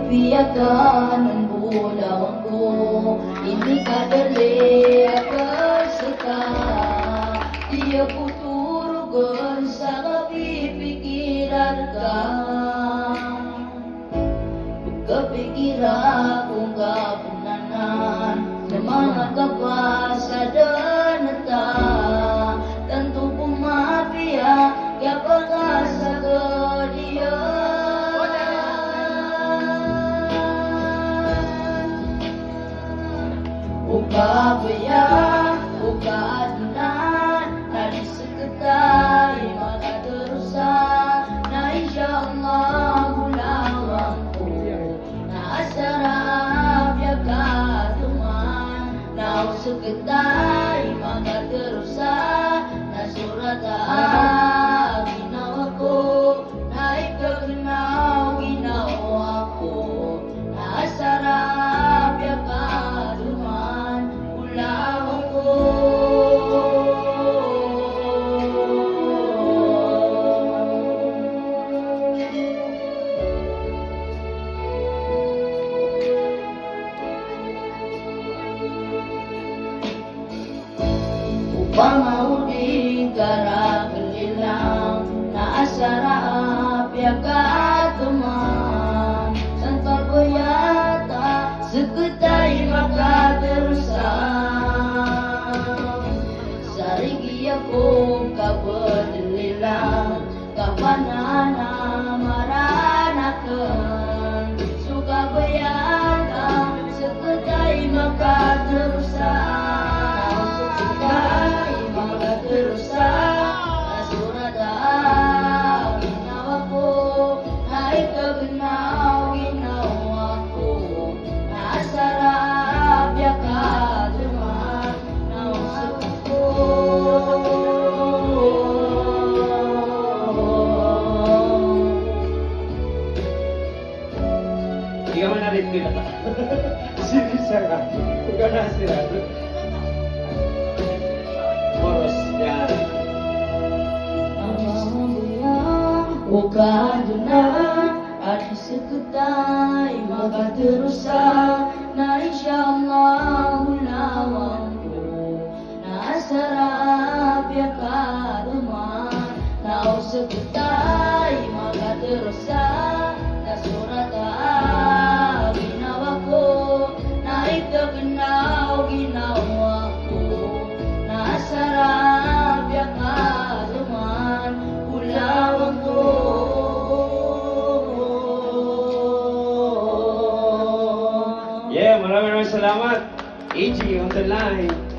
piyakan ng bulawang ko, hindi ka dali akasata. Di ako turugan sa kapipikiran ka. Kapikira kung kapunanan sa mga kapasadanata. Tanto pumapiya kaya pagkasagadiyan. O kabaya, o kaadunan, nalisikatay makaterusan, na insyaAllah bulawang ko. Naasarap ya katuman, nausukatay makaterusan, na surata ginawa ko, na ikagnaw ginawa ko. Naasarap ya katuman, bulawang ko. Pamauding karakalilang naasarap ya katuman, santa boyata sekutay makaterusan. Sarigi ako kabedelilang kapanana maranakan, suka boyata sekutay makaterusan. Hindi ka man narin pinata. Sige siya ka. Huwag ka nasira. Moros, yan. O kadunan at sekutay makaterusan, na insyaAllah bulawang ko. Naasarap ya kaduman, na sekutay makaterusan, na surata ginawa ko, na ikagnaw ginawa ko. Naasarap ya kaduman, bulawang ko. Yeah, maraming salamat. AG on the line.